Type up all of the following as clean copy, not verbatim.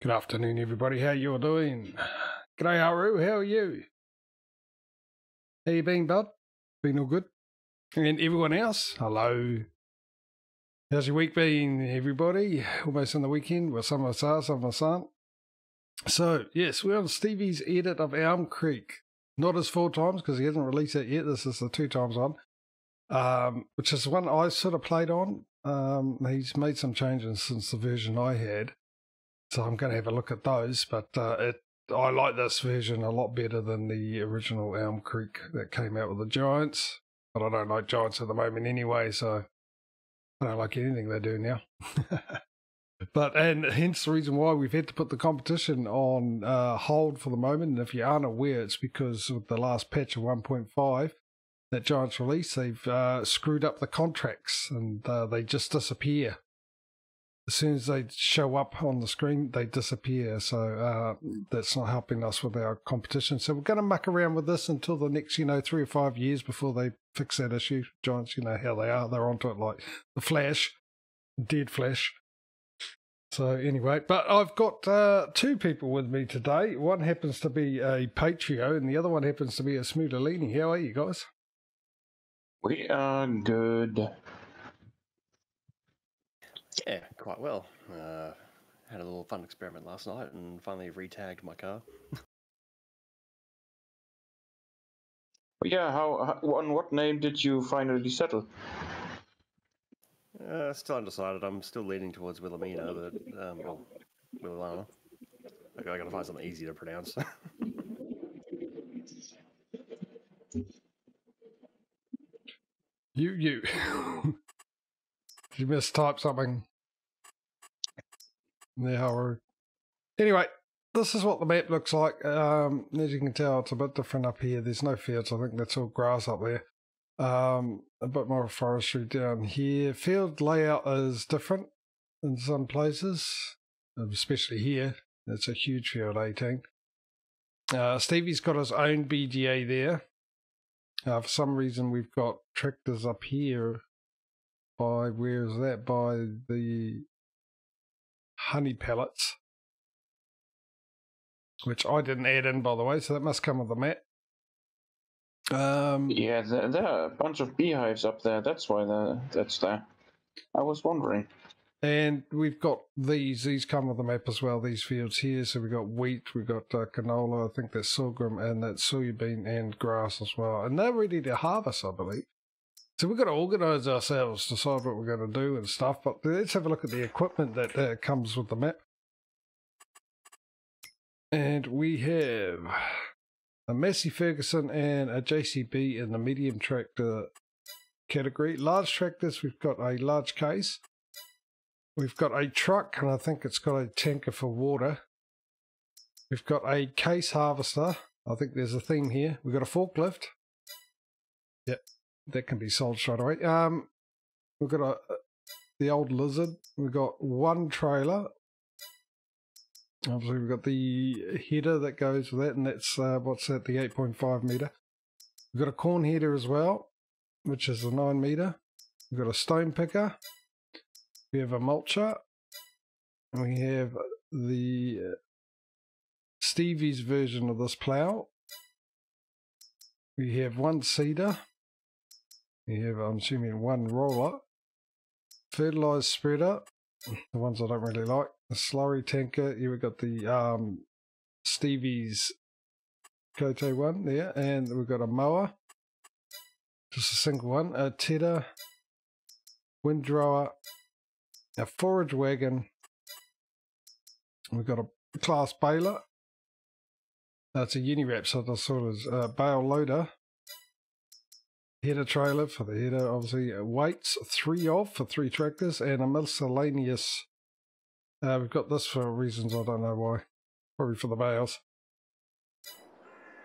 Good afternoon, everybody. How you all doing? G'day, Haru. How are you? How you been, bud? Been all good? And everyone else, hello. How's your week been, everybody? Almost on the weekend. Well, some of us are, some of us aren't. So, yes, we're on Stevie's edit of Elm Creek. Not as 4 times, because he hasn't released it yet. This is the 2 times on, which is one I sort of played on. He's made some changes since the version I had. So I'm going to have a look at those, but I like this version a lot better than the original Elm Creek that came out with the Giants. But I don't like Giants at the moment anyway, so I don't like anything they do now. And hence the reason why we've had to put the competition on hold for the moment. And if you aren't aware, it's because of the last patch of 1.5 that Giants released, they've screwed up the contracts and they just disappear. As soon as they show up on the screen, they disappear. So that's not helping us with our competition. So we're going to muck around with this until the next, 3 or 5 years before they fix that issue. Giants, you know how they are. They're onto it like the Flash, dead Flash. So anyway, but I've got 2 people with me today. One happens to be a Patrio and the other one happens to be a Smudolini. How are you guys? We are good. Yeah, quite well. Had a little fun experiment last night and finally re-tagged my car. Yeah, on what name did you finally settle? Still undecided. I'm still leaning towards Wilhelmina, but well, Wilhelmina. I gotta find something easy to pronounce. You. Did you mistype something? Yeah. Anyway, this is what the map looks like. As you can tell, it's a bit different up here. There's no fields. I think that's all grass up there. A bit more forestry down here. Field layout is different in some places, especially here. It's a huge field, 18. Stevie's got his own BGA there. For some reason, we've got tractors up here by, where is that? By the honey pellets, which I didn't add in, by the way, so that must come with the map. Yeah, there are a bunch of beehives up there. That's why that's there. I was wondering. And we've got these come with the map as well, these fields here. So we've got wheat, we've got canola, I think that's sorghum, and that's soybean and grass as well. And they're ready to harvest, I believe. So we've got to organise ourselves, decide what we're going to do and stuff. But let's have a look at the equipment that comes with the map. And we have a Massey Ferguson and a JCB in the medium tractor category. Large tractors, we've got a large case. We've got a truck, and I think it's got a tanker for water. We've got a case harvester. I think there's a theme here. We've got a forklift. Yep, that can be sold straight away. We've got the old lizard. We've got one trailer. Obviously, we've got the header that goes with that, and that's, what's that, the 8.5 metre. We've got a corn header as well, which is the 9 metre. We've got a stone picker. We have a mulcher. And we have the Stevie's version of this plough. We have one seeder. We have, I'm assuming, one roller. Fertilised spreader. The ones I don't really like. A slurry tanker. Here we've got the Stevie's Kote one there. And we've got a mower. Just a single one. A tedder. Windrower. A forage wagon. We've got a class baler. That's a Uniwrap, so the sort of bale loader. Header trailer for the header, obviously. Weights, 3 of for 3 tractors, and a miscellaneous. We've got this for reasons I don't know why. Probably for the bales.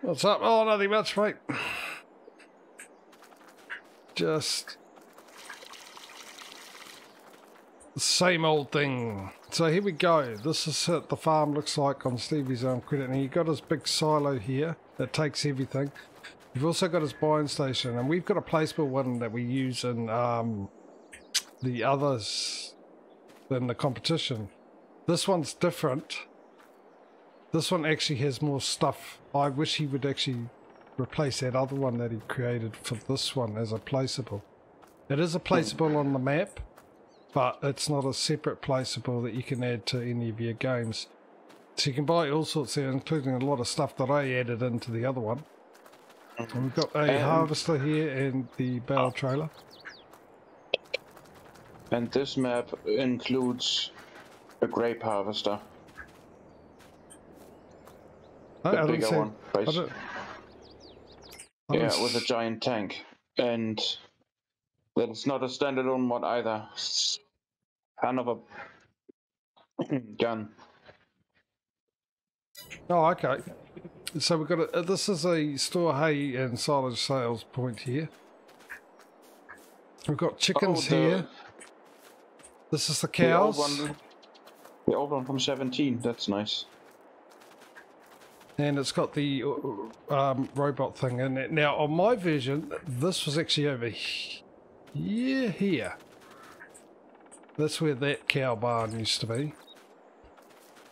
What's up? Oh, nothing much, mate. Just same old thing. So here we go. This is what the farm looks like on Stevie's Elm Creek. And he got his big silo here that takes everything. We've also got his buying station, and we've got a placement one that we use in the others than the competition. This one's different. This one actually has more stuff. I wish he would actually replace that other one that he created for this one as a placeable. It is a placeable on the map, but it's not a separate placeable that you can add to any of your games. So you can buy all sorts there, including a lot of stuff that I added into the other one. And we've got a harvester here and the bale trailer. And this map includes a grape harvester. The bigger one, basically. Yeah, with a giant tank. And that is not a standalone mod either. It's kind of a gun. Oh, okay. So we've got this is a store hay and silage sales point here. We've got chickens here. This is the cows. The old one from 17, that's nice. And it's got the robot thing in it. Now, on my version, this was actually over here. That's where that cow barn used to be.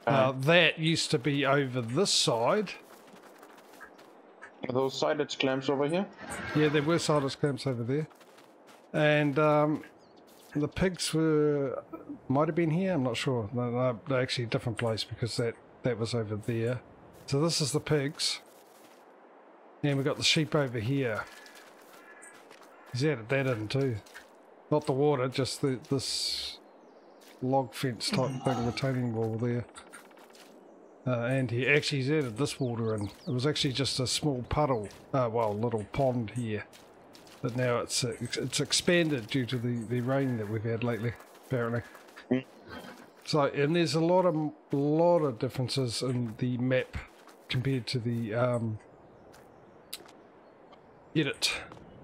That used to be over this side. Are those silage clamps over here? Yeah, there were silage clamps over there. And the pigs might have been here, I'm not sure. No, they're actually a different place because that was over there. So this is the pigs. And we've got the sheep over here. He's added that in too. Not the water, just this log fence type thing, retaining wall there. And he's added this water in. It was actually just a small puddle, well, little pond here. But now it's expanded due to the rain that we've had lately, apparently. So, and there's a lot of differences in the map compared to the edit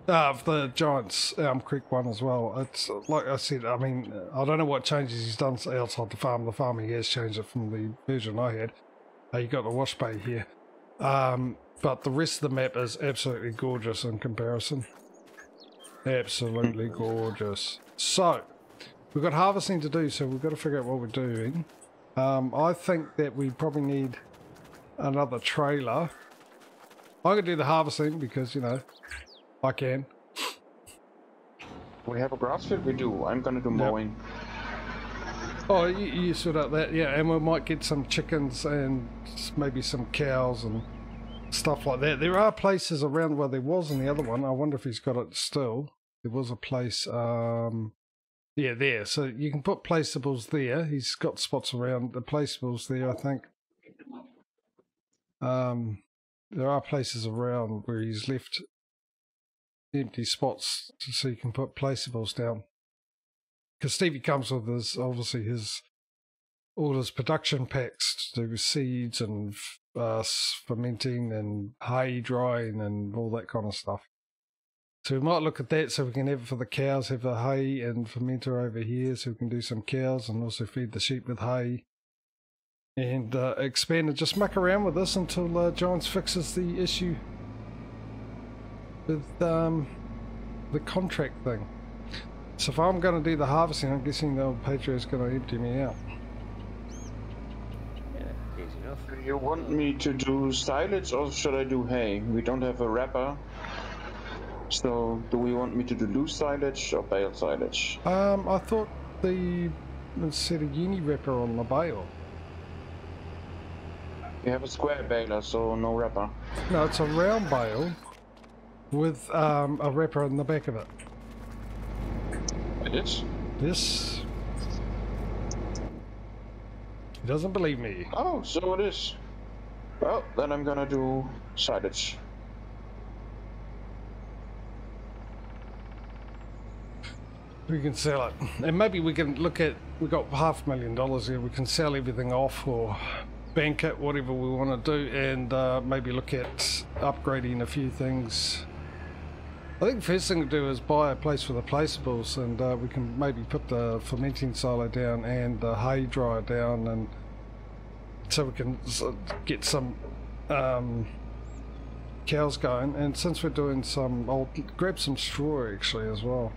of the Giants Elm Creek one as well. It's like I said, I mean, I don't know what changes he's done outside the farm. The farm he has changed it from the version I had. You got the wash bay here. But the rest of the map is absolutely gorgeous in comparison. Absolutely gorgeous. So, we've got harvesting to do, so we've got to figure out what we're doing. I think that we probably need another trailer. I could do the harvesting because, you know, I can. We have a grass field? We do. I'm going to do mowing. Oh, you sort out that, yeah, and we might get some chickens and maybe some cows and stuff like that. There are places around where there was in the other one. I wonder if he's got it still. There was a place, yeah, there. So you can put placeables there. He's got spots around the placeables there, I think. There are places around where he's left empty spots so you can put placeables down. Because Stevie comes with his, obviously, all his production packs to do with seeds and fermenting and hay drying and all that kind of stuff. So we might look at that so we can have it for the cows, have the hay and fermenter over here so we can do some cows and also feed the sheep with hay. And expand and just muck around with this until Giants fixes the issue with the contract thing. So if I'm going to do the harvesting, I'm guessing the old Patrio is going to empty me out. Yeah, easy enough. Do you want me to do silage or should I do hay? We don't have a wrapper. So do we want me to do loose silage or bale silage? I thought it said a uni wrapper on the bale. We have a square baler, so no wrapper. No, it's a round bale with a wrapper in the back of it. It is? Yes. He doesn't believe me. Oh, so it is. Well, then I'm gonna do silage. We can sell it. And maybe we can look at, we got $500,000 here, we can sell everything off or bank it, whatever we want to do, and maybe look at upgrading a few things. I think the first thing to do is buy a place for the placeables, and we can maybe put the fermenting silo down and the hay dryer down, and so we can get some cows going. And since we're doing some, I'll grab some straw actually as well.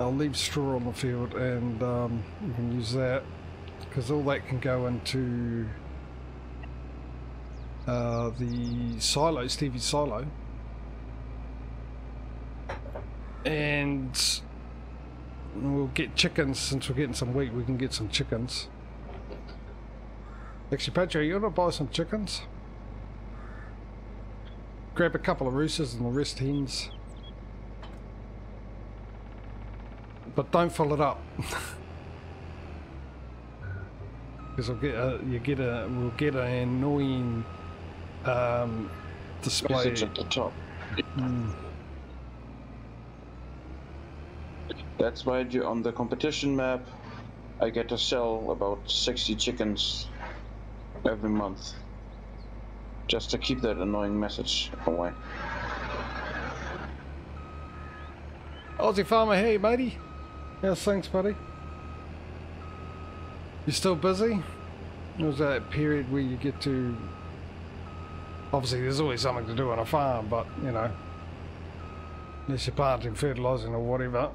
I'll leave straw on the field and you can use that. because all that can go into the silo, Stevie's silo. And we'll get chickens. Since we're getting some wheat, we can get some chickens. Actually, Patrio, you want to buy some chickens? Grab a couple of roosters and the rest hens. But don't fill it up. Because we'll get an annoying display message at the top. That's why on the competition map I get to sell about 60 chickens every month. Just to keep that annoying message away. Aussie Farmer, hey matey. How's things, buddy? You still busy? Or was that period where you get to... Obviously there's always something to do on a farm, but you know, unless you're planting, fertilising or whatever,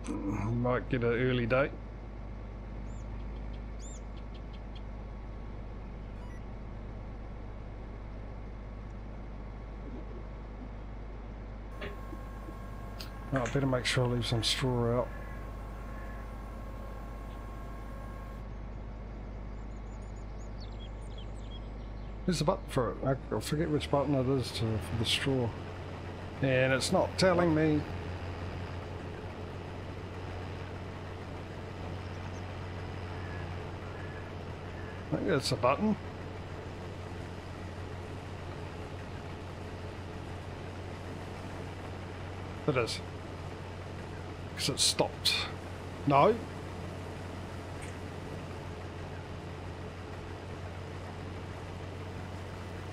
you might get an early date. Oh, I better make sure I leave some straw out. There's a button for it. I forget which button it is for the straw. And it's not telling me. I think that's a button. It is. Because it stopped. No.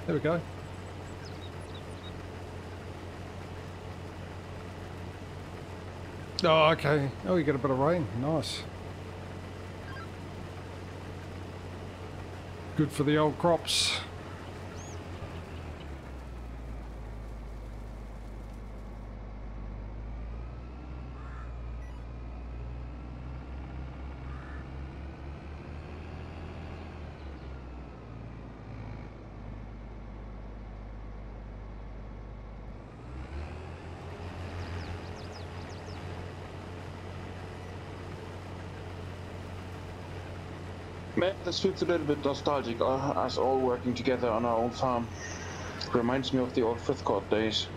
There we go. Oh, okay. Oh, you get a bit of rain. Nice. Good for the old crops. Man, this feels a little bit nostalgic, us all working together on our own farm. Reminds me of the old Fifth Court days.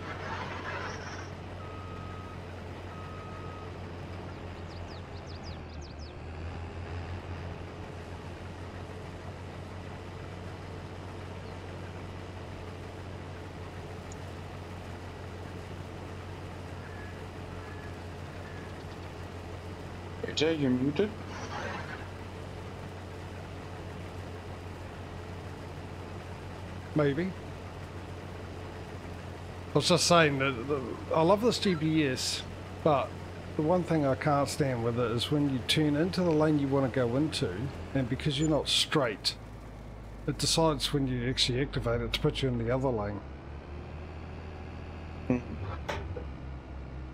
AJ, you're muted? Maybe. I was just saying that I love this GPS, but the one thing I can't stand with it is when you turn into the lane you want to go into, and because you're not straight, it decides when you actually activate it to put you in the other lane.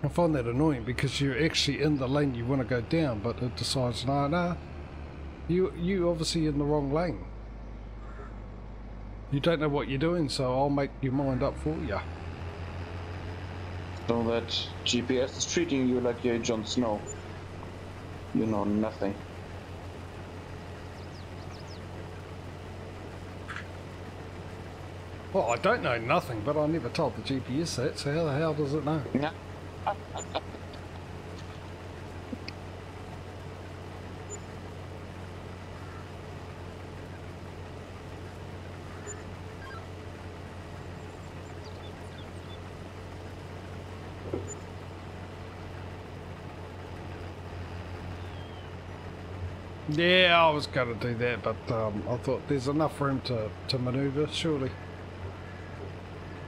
I find that annoying because you're actually in the lane you want to go down, but it decides, nah, you obviously in the wrong lane. You don't know what you're doing, so I'll make your mind up for you. So that GPS is treating you like you're Jon Snow. You know nothing. Well, I don't know nothing, but I never told the GPS that, so how the hell does it know? Yeah. Yeah, I was going to do that, but I thought there's enough room to manoeuvre, surely.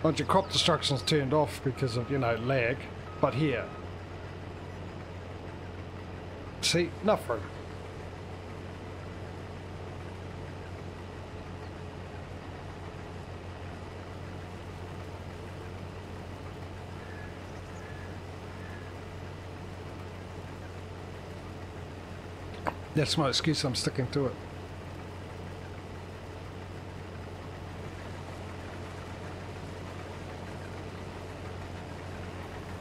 Once your crop destruction's turned off because of, you know, lag, but here. See, enough room. That's my excuse, I'm sticking to it.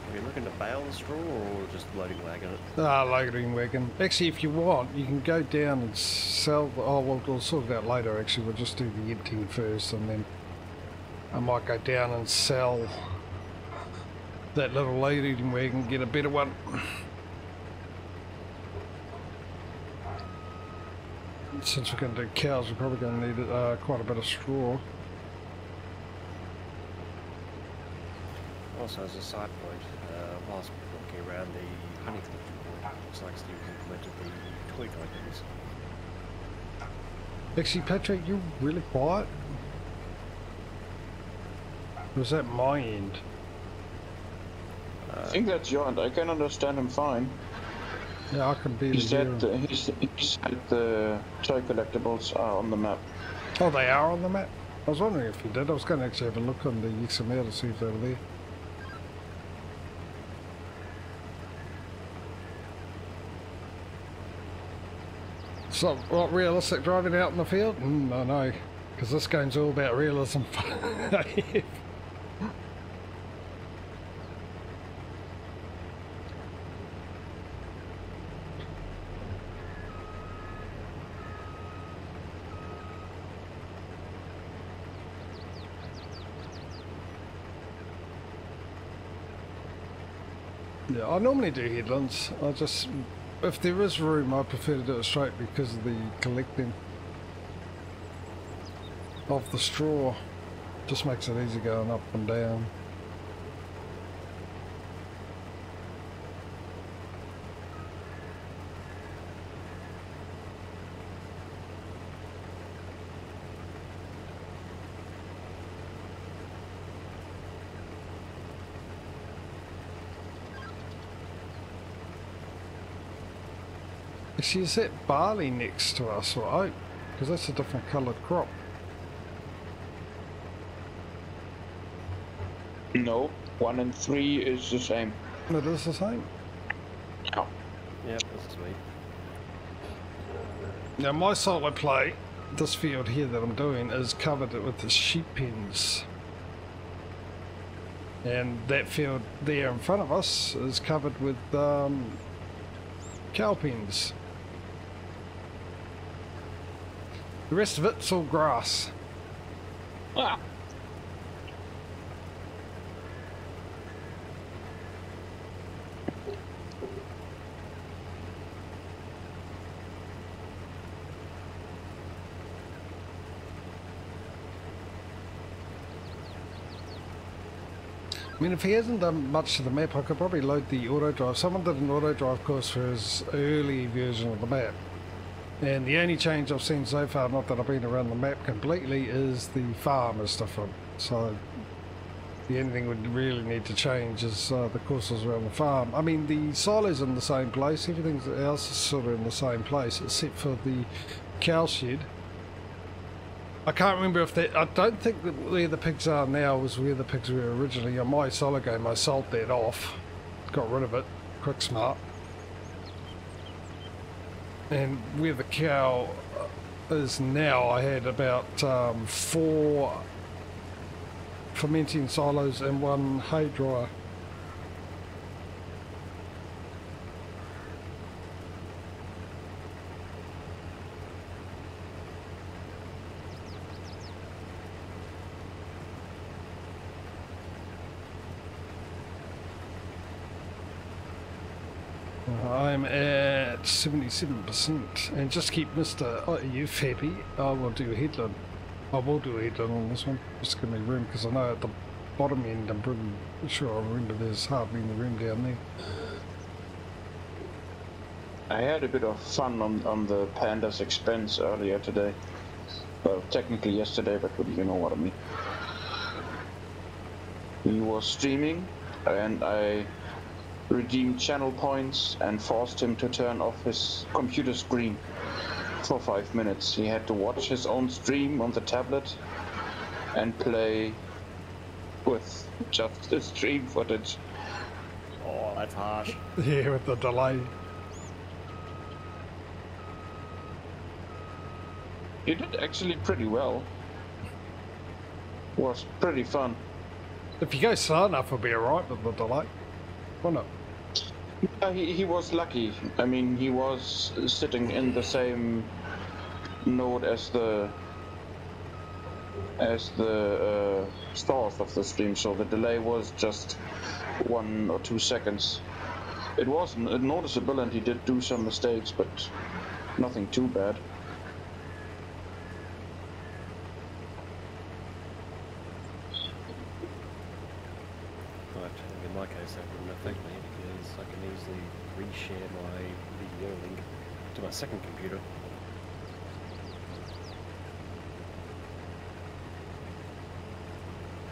Are you looking to bale the straw or just loading wagon it? Loading wagon. Actually, if you want, you can go down and sell... Oh, well, we'll sort it out later, actually. We'll just do the emptying first, and then I might go down and sell that little loading wagon, get a better one. Since we're going to do cows, we're probably going to need quite a bit of straw. Also, as a side point, whilst walking around the honey collection point, looks like Steve's implemented the toy collectors. Actually, Patrio, you're really quiet. Or was that my end? I think that's your end. I can understand him fine. Yeah, I can barely He said, hear him. he said the toy collectibles are on the map. Oh, they are on the map? I was wondering if you did. I was going to actually have a look on the XML to see if they were there. So, what, realistic driving out in the field? I know, because this game's all about realism. Yeah, I normally do headlands. I just, if there is room, I prefer to do it straight because of the collecting of the straw. Just makes it easy going up and down. See, is that barley next to us or oat? Because that's a different coloured crop. No, 1 and 3 is the same. It is the same. Oh. Yep, that's sweet. Now my solo play, this field here that I'm doing, is covered with the sheep pens. And that field there in front of us is covered with cow pens. The rest of it's all grass. Ah. I mean, if he hasn't done much to the map, I could probably load the auto drive. Someone did an auto drive course for his early version of the map. And the only change I've seen so far, not that I've been around the map completely, is the farm is different. So the only thing would really need to change is the courses around the farm. I mean, the silo's in the same place, everything else is sort of in the same place, except for the cow shed. I can't remember if that, I don't think that where the pigs are now was where the pigs were originally. On my solo game, I sold that off, got rid of it, quick smart. And where the cow is now, I had about 4 fermenting silos and 1 hay dryer. I'm at 77%, and just keep Mr. Youth happy. I will do a headland. I will do a headland on this one. Just give me room, because I know at the bottom end, I'm pretty sure I remember there's hardly any room down there. I had a bit of fun on the panda's expense earlier today. Well, technically yesterday, but you know what I mean. He was streaming, and I redeemed channel points and forced him to turn off his computer screen for 5 minutes. He had to watch his own stream on the tablet and play with just the stream footage. Oh, that's harsh. Yeah, with the delay. You did actually pretty well. Was pretty fun. If you go slow enough, it'll be alright with the delay. Won't it? Yeah, he was lucky. I mean, he was sitting in the same node as the source of the stream, so the delay was just 1 or 2 seconds. It was noticeable, and he did do some mistakes, but nothing too bad. In my case, that wouldn't affect me because I can easily reshare my video link to my second computer.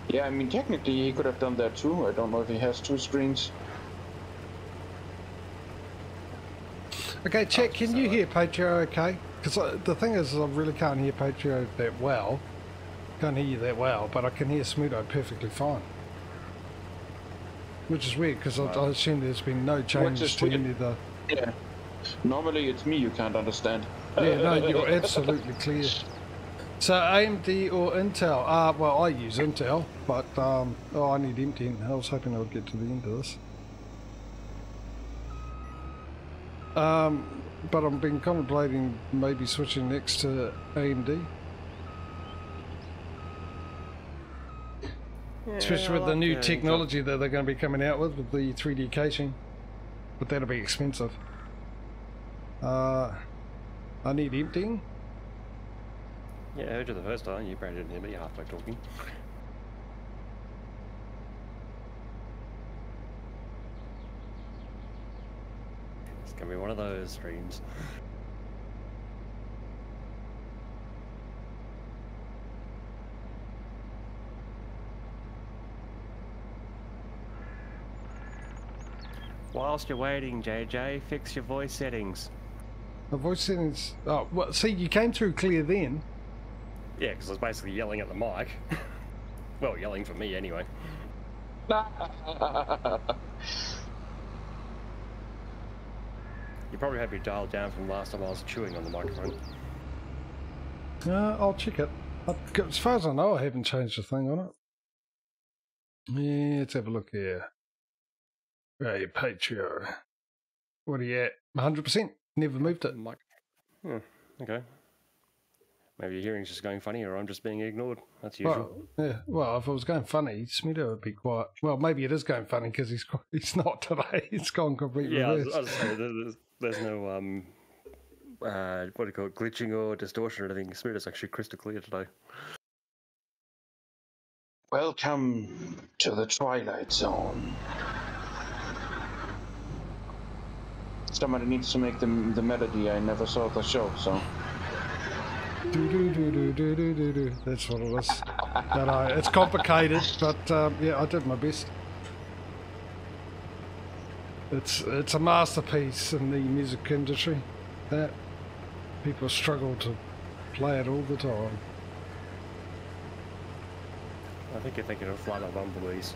Yeah, I mean, technically he could have done that too. I don't know if he has 2 screens. Okay, Chet, can you hear Patrio okay? Because the thing is, I really can't hear Patrio that well. Can't hear you that well, but I can hear Smudo perfectly fine. Which is weird, because I assume there's been no change to any of the... Yeah. Normally it's me you can't understand. Yeah, no, you're absolutely clear. So AMD or Intel? Well, I use Intel, but oh, I need emptying. I was hoping I would get to the end of this. But I've been contemplating maybe switching next to AMD. Yeah, especially with the new technology that they're going to be coming out with the 3D casing. But that'll be expensive. I need emptying. Yeah, I heard you the first time. You probably didn't hear me halfway talking. It's gonna be one of those streams. Whilst you're waiting, JJ, fix your voice settings. The voice settings... Oh, well, see, you came through clear then. Yeah, because I was basically yelling at the mic. Well, yelling for me anyway. You probably have me dialed down from last time I was chewing on the microphone. I'll check it. As far as I know, I haven't changed a thing on it. Yeah, let's have a look here. Hey, Patrio. What are you at? 100%? Never moved it. Okay. Maybe your hearing's just going funny, or I'm just being ignored. That's usual. Well, yeah. Well, if it was going funny, Smeedo would be quiet. Well, maybe it is going funny because he's not today. It's gone completely reverse. I was saying, there's no what do you call it, glitching or distortion or anything. Smeedo's actually crystal clear today. Welcome to the Twilight Zone. Somebody needs to make the melody. I never saw the show, so. That's what it is. It's complicated, but yeah, I did my best. It's a masterpiece in the music industry. That people struggle to play it all the time. I think you're thinking of Fly the Bumblebees.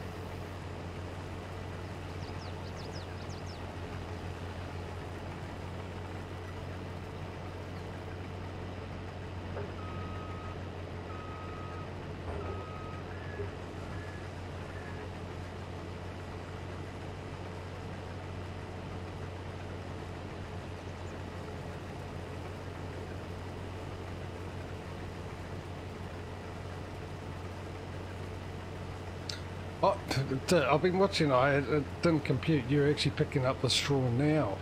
I've been watching. It didn't compute. You're actually picking up the straw now.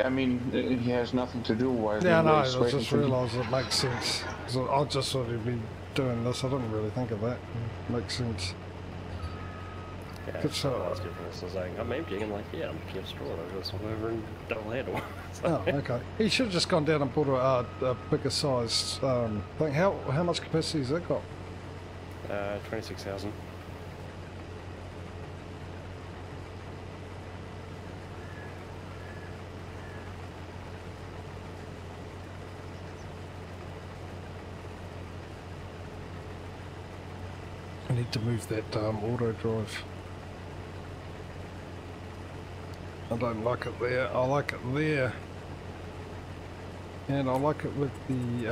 I mean, he has nothing to do while yeah, no, I waiting just realised it makes sense. So I just thought he'd be doing this. I didn't really think of that. It makes sense. Yeah, good shot. I was saying, I'm emptying. I'm like, yeah, I'm picking up straw. I've got some over and double handle. Oh, okay. He should have just gone down and bought a bigger sized thing. How much capacity has that got? 26,000. I need to move that auto drive. I don't like it there. I like it there. And I like it with the,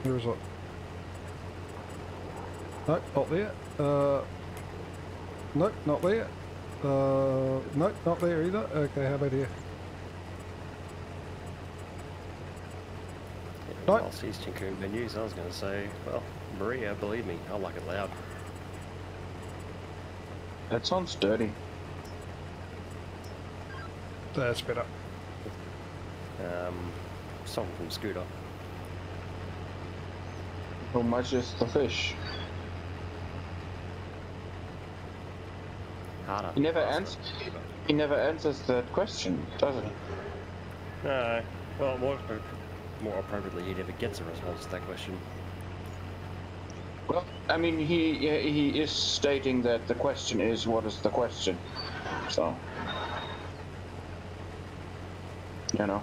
where is it? Nope, not there. Nope, not there. Nope, not there either. Okay, how about here? Nope. Whilst he's tinkering menus, I was going to say, well, Maria, believe me, I like it loud. That sounds dirty. That's better. Song from Scooter. How much is the fish? Harder. He never answers that question, does he? No. Well, more appropriately, he never gets a response to that question. Well, I mean, he is stating that the question is, what is the question? So, you know.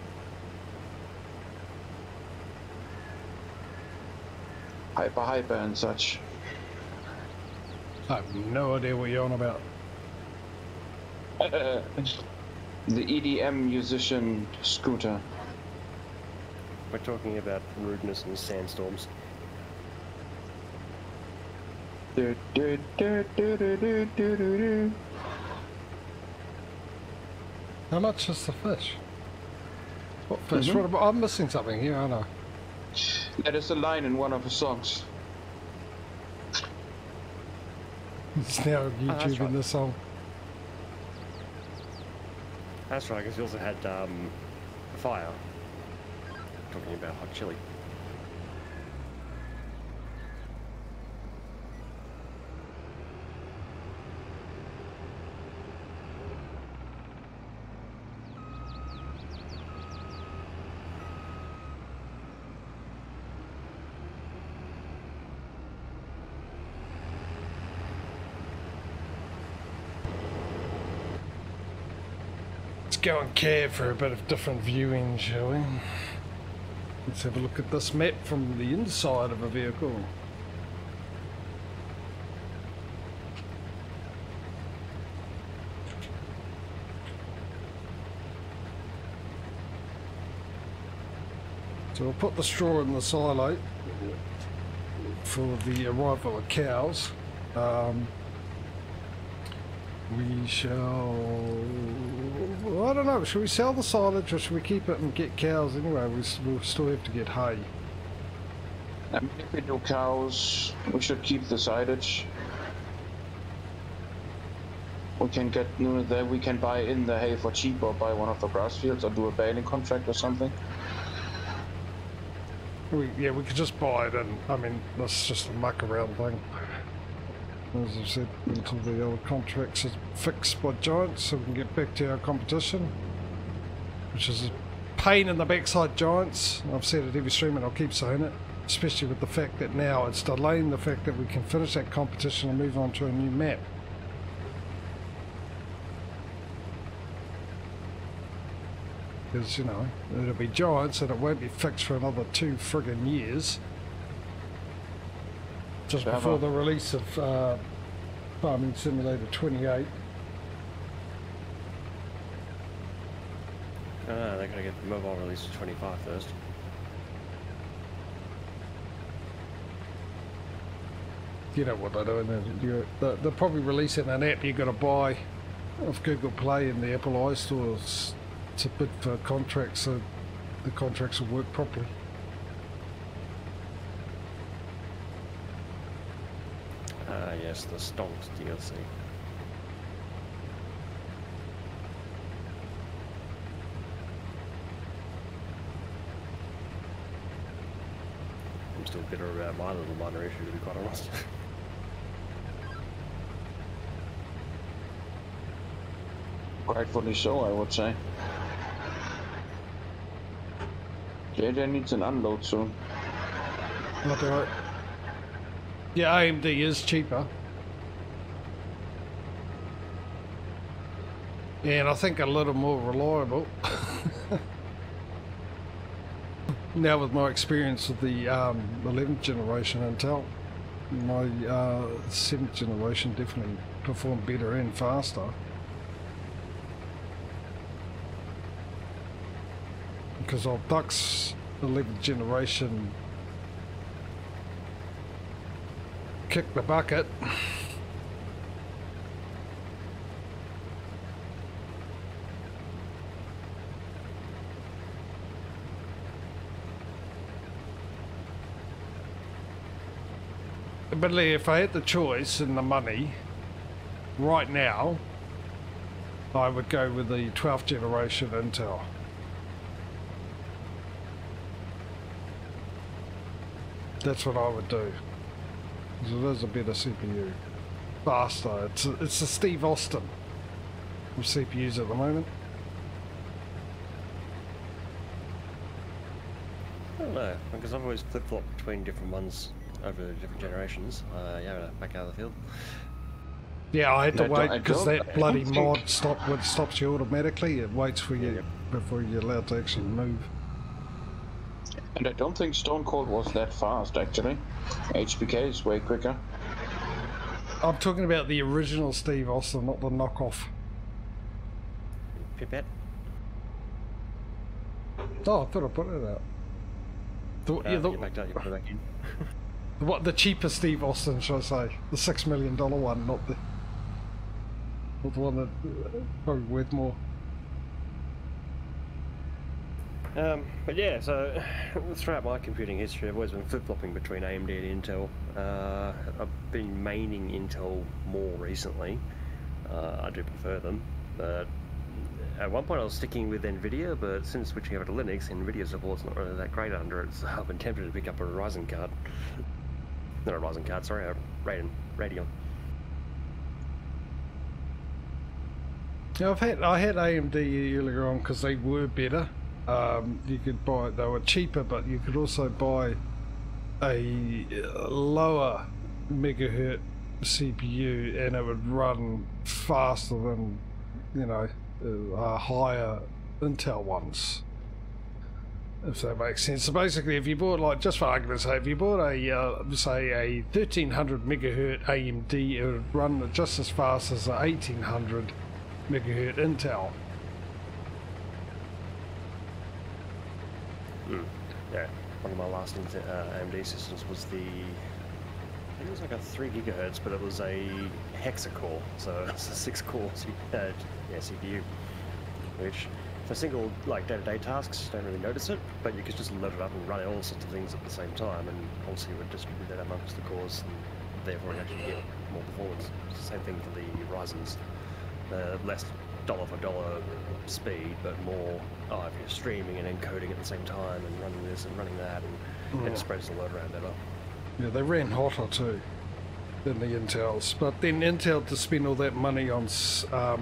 Hyper and such. I have no idea what you're on about. The EDM musician Scooter. We're talking about rudeness and sandstorms. Do, do, do, do, do, do, do, do. How much is the fish? What fish? What about, I'm missing something here, aren't I? That is a line in one of his songs. It's now YouTube in the song. That's right, because he also had Fire. Talking about hot chili. Go and care for a bit of different viewing, shall we? Let's have a look at this map from the inside of a vehicle. So we'll put the straw in the silo for the arrival of cows. We shall... I don't know, should we sell the silage or should we keep it and get cows anyway? We'll still have to get hay. I mean, if we do cows, we should keep the silage. We can get we can buy in the hay for cheap or buy one of the grass fields or do a baling contract or something. Yeah, we could just buy it and, I mean, that's just a muck around thing. As I said, until the other contracts are fixed by Giants so we can get back to our competition, which is a pain in the backside, Giants. I've said it every stream and I'll keep saying it, especially with the fact that now it's delaying the fact that we can finish that competition and move on to a new map. Because, you know, it'll be Giants and it won't be fixed for another 2 friggin' years. Just before the release of Farming Simulator 28. They're going to get the mobile release to 25 first. You know what they're doing. They're probably releasing an app you've got to buy off Google Play and the Apple iStores to bid for contracts so the contracts will work properly. Yes, the Stonks DLC. I'm still bitter about my little minor issue, to be quite honest. Rightfully so, I would say. JJ needs an unload soon. Not alright. Yeah, AMD is cheaper. And I think a little more reliable. Now with my experience with the 11th generation Intel, my 7th generation definitely performed better and faster. because of Duck's 11th generation kick the bucket. But if I had the choice and the money right now, I would go with the 12th generation Intel. That's what I would do. Because it is a better CPU. Faster. It's the Steve Austin of CPUs at the moment. I don't know, because I've always flip-flopped between different ones over different generations. Yeah, back out of the field. Yeah, I had to wait because that bloody mod stops you automatically. It waits for you before you're allowed to actually move. And I don't think Stone Cold was that fast, actually. HBK is way quicker. I'm talking about the original Steve Austin, not the knockoff. Pipette? Oh, I thought I put it out. You backed out, you put it back in. What, the cheaper Steve Austin, should I say? The $6 million one, not the one that probably worth more. But yeah, so throughout my computing history, I've always been flip-flopping between AMD and Intel. I've been maining Intel more recently. I do prefer them, but at one point I was sticking with NVIDIA, but since switching over to Linux, NVIDIA support's not really that great under it, so I've been tempted to pick up a Ryzen card. Not a Ryzen card, sorry, a Radeon. Yeah, I had AMD earlier on because they were better. You could buy, they were cheaper, but you could also buy a lower megahertz CPU and it would run faster than, you know, higher Intel ones, if that makes sense. So basically, if you bought, like, just for argument's sake, if you bought a say a 1300 megahertz AMD, it would run just as fast as a 1800 megahertz Intel. Yeah, one of my last AMD systems was the, I think it was like a 3 gigahertz, but it was a hexa-core, so it's a 6-core CPU, which for single, like, day-to-day tasks, don't really notice it, but you could just load it up and run all sorts of things at the same time, and also you would distribute that amongst the cores, and therefore actually get more performance. It's the same thing for the Ryzens. Less dollar for dollar speed, but more, if you're streaming and encoding at the same time and running this and running that, and it spreads the load around better. Yeah, they ran hotter too than the Intels, but then Intel to spend all that money on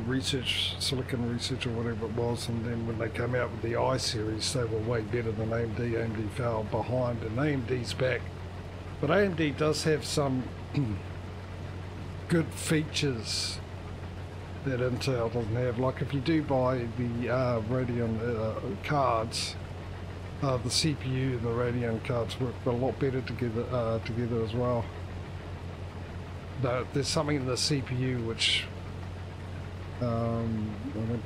research, silicon research or whatever it was, and then when they came out with the I series, they were way better than AMD. AMD fell behind, and AMD's back. But AMD does have some good features that Intel doesn't have. Like if you do buy the Radeon cards, the CPU and the Radeon cards work a lot better together as well. There's something in the CPU which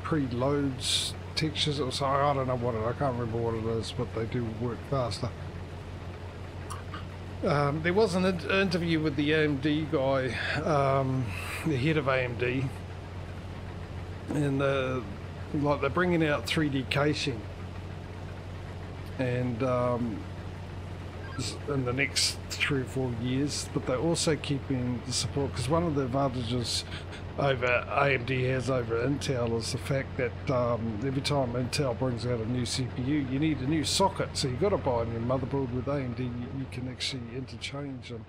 preloads textures or so. I don't know what I can't remember what it is, but they do work faster. There was an interview with the AMD guy, the head of AMD, and like they're bringing out 3D casing, and in the next 3 or 4 years, but they're also keeping the support, because one of the advantages over AMD has over Intel is the fact that every time Intel brings out a new CPU, you need a new socket, so you've got to buy a new motherboard. With AMD, you can actually interchange them.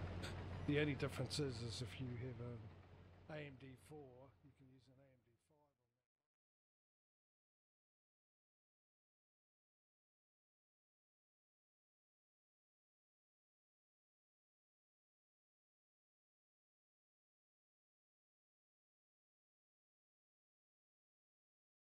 The only difference is if you have an AMD